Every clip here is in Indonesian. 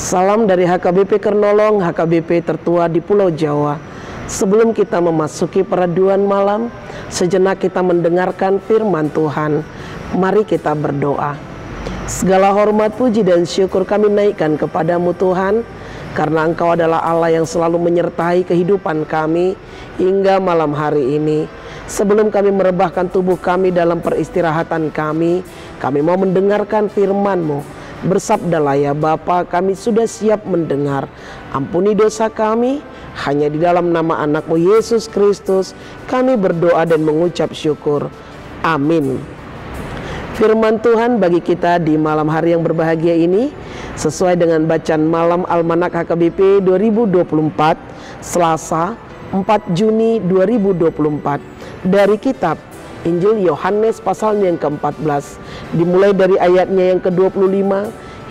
Salam dari HKBP Kernolong, HKBP tertua di Pulau Jawa. Sebelum kita memasuki peraduan malam, sejenak kita mendengarkan firman Tuhan. Mari kita berdoa. Segala hormat, puji dan syukur kami naikkan kepadamu Tuhan, karena Engkau adalah Allah yang selalu menyertai kehidupan kami hingga malam hari ini. Sebelum kami merebahkan tubuh kami dalam peristirahatan kami mau mendengarkan firman-Mu. Bersabdalah ya Bapa, kami sudah siap mendengar. Ampuni dosa kami, hanya di dalam nama anak-Mu Yesus Kristus kami berdoa dan mengucap syukur. Amin. Firman Tuhan bagi kita di malam hari yang berbahagia ini sesuai dengan bacaan malam Almanak HKBP 2024 Selasa 4 Juni 2024 dari kitab Injil Yohanes pasalnya yang ke-14, dimulai dari ayatnya yang ke-25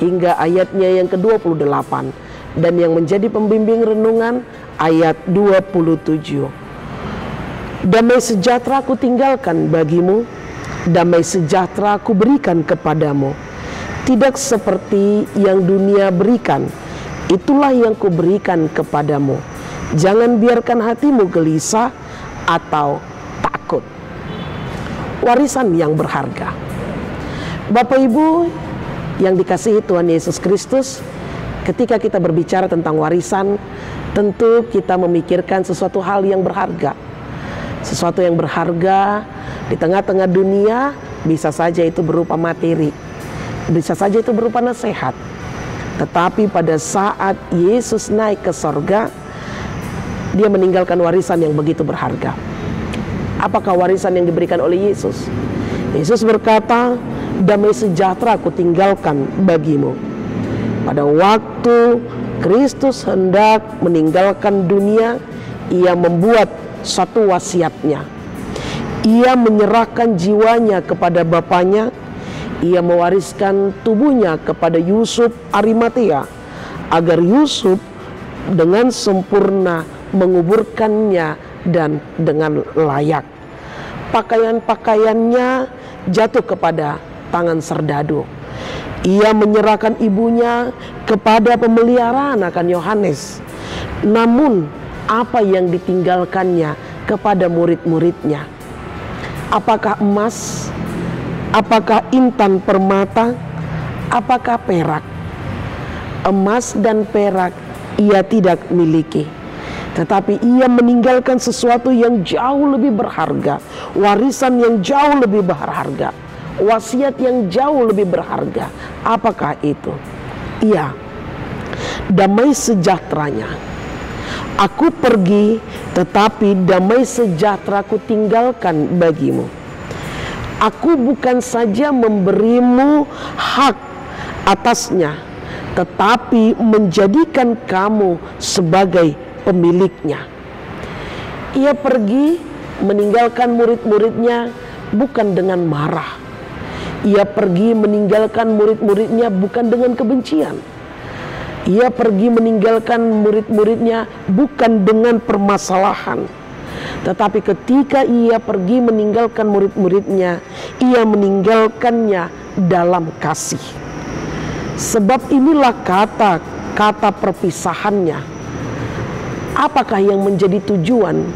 hingga ayatnya yang ke-28, dan yang menjadi pembimbing renungan ayat 27. Damai sejahtera ku tinggalkan bagimu, damai sejahtera ku berikan kepadamu. Tidak seperti yang dunia berikan, itulah yang ku berikan kepadamu. Jangan biarkan hatimu gelisah atau takut. Warisan yang berharga. Bapak Ibu yang dikasihi Tuhan Yesus Kristus, ketika kita berbicara tentang warisan, tentu kita memikirkan sesuatu hal yang berharga. Sesuatu yang berharga di tengah-tengah dunia bisa saja itu berupa materi, bisa saja itu berupa nasihat. Tetapi pada saat Yesus naik ke sorga, Dia meninggalkan warisan yang begitu berharga. Apakah warisan yang diberikan oleh Yesus? Yesus berkata, damai sejahtera aku tinggalkan bagimu. Pada waktu Kristus hendak meninggalkan dunia, Ia membuat satu wasiatnya. Ia menyerahkan jiwanya kepada Bapaknya. Ia mewariskan tubuhnya kepada Yusuf Arimatea, agar Yusuf dengan sempurna menguburkannya dan dengan layak. Pakaian-pakaiannya jatuh kepada tangan serdadu. Ia menyerahkan ibunya kepada pemeliharaan akan Yohanes. Namun apa yang ditinggalkannya kepada murid-muridnya? Apakah emas? Apakah intan permata? Apakah perak? Emas dan perak ia tidak miliki, tetapi ia meninggalkan sesuatu yang jauh lebih berharga, warisan yang jauh lebih berharga, wasiat yang jauh lebih berharga. Apakah itu? Iya, damai sejahteranya. Aku pergi, tetapi damai sejahtera ku tinggalkan bagimu. Aku bukan saja memberimu hak atasnya, tetapi menjadikan kamu sebagai pemiliknya. Ia pergi meninggalkan murid-muridnya bukan dengan marah. Ia pergi meninggalkan murid-muridnya bukan dengan kebencian. Ia pergi meninggalkan murid-muridnya bukan dengan permasalahan. Tetapi ketika ia pergi meninggalkan murid-muridnya, ia meninggalkannya dalam kasih. Sebab inilah kata perpisahannya. Apakah yang menjadi tujuan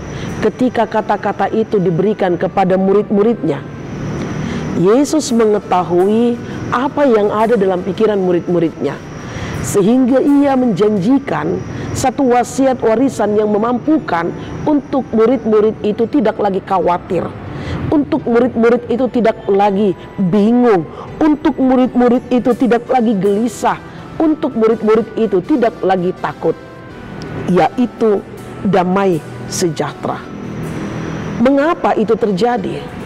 ketika kata-kata itu diberikan kepada murid-muridnya? Yesus mengetahui apa yang ada dalam pikiran murid-muridnya, sehingga ia menjanjikan satu wasiat warisan yang memampukan untuk murid-murid itu tidak lagi khawatir, untuk murid-murid itu tidak lagi bingung, untuk murid-murid itu tidak lagi gelisah, untuk murid-murid itu tidak lagi takut, yaitu damai sejahtera. Mengapa itu terjadi?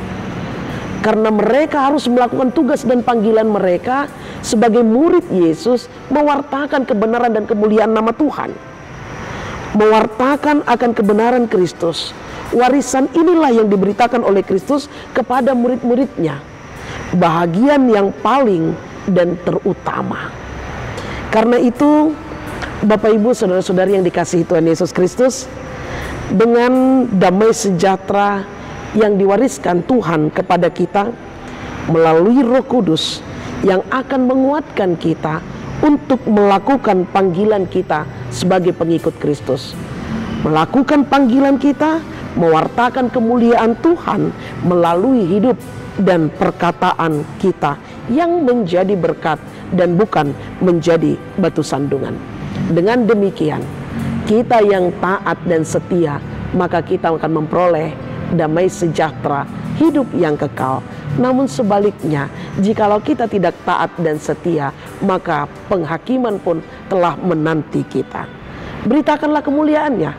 Karena mereka harus melakukan tugas dan panggilan mereka sebagai murid Yesus, mewartakan kebenaran dan kemuliaan nama Tuhan, mewartakan akan kebenaran Kristus. Warisan inilah yang diberitakan oleh Kristus kepada murid-muridnya, bahagian yang paling dan terutama. Karena itu, Bapak Ibu saudara-saudari yang dikasihi Tuhan Yesus Kristus, dengan damai sejahtera yang diwariskan Tuhan kepada kita melalui Roh Kudus yang akan menguatkan kita untuk melakukan panggilan kita sebagai pengikut Kristus. Melakukan panggilan kita, mewartakan kemuliaan Tuhan melalui hidup dan perkataan kita yang menjadi berkat dan bukan menjadi batu sandungan. Dengan demikian, kita yang taat dan setia, maka kita akan memperoleh damai sejahtera, hidup yang kekal. Namun sebaliknya, jikalau kita tidak taat dan setia, maka penghakiman pun telah menanti kita. Beritakanlah kemuliaannya,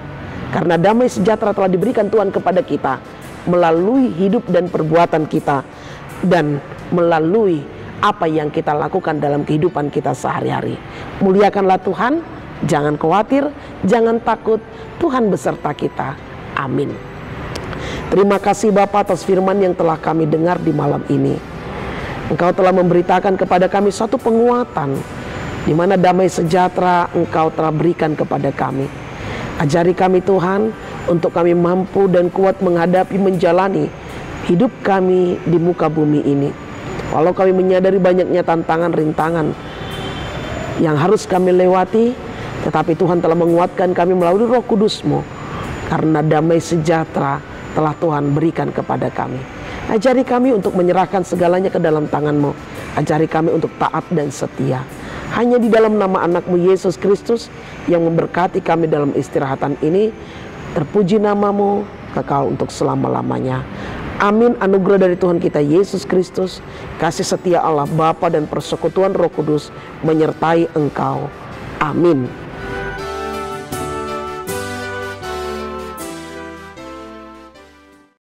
karena damai sejahtera telah diberikan Tuhan kepada kita melalui hidup dan perbuatan kita, dan melalui apa yang kita lakukan dalam kehidupan kita sehari-hari. Muliakanlah Tuhan, jangan khawatir, jangan takut, Tuhan beserta kita. Amin. Terima kasih Bapa atas firman yang telah kami dengar di malam ini. Engkau telah memberitakan kepada kami satu penguatan, di mana damai sejahtera Engkau telah berikan kepada kami. Ajari kami Tuhan, untuk kami mampu dan kuat menghadapi, menjalani hidup kami di muka bumi ini. Walau kami menyadari banyaknya tantangan, rintangan yang harus kami lewati, tetapi Tuhan telah menguatkan kami melalui Roh Kudus-Mu, karena damai sejahtera telah Tuhan berikan kepada kami. Ajari kami untuk menyerahkan segalanya ke dalam tangan-Mu. Ajari kami untuk taat dan setia. Hanya di dalam nama anak-Mu Yesus Kristus yang memberkati kami dalam istirahatan ini, terpuji nama-Mu kekal untuk selama-lamanya. Amin. Anugerah dari Tuhan kita Yesus Kristus, kasih setia Allah Bapa dan persekutuan Roh Kudus menyertai engkau. Amin.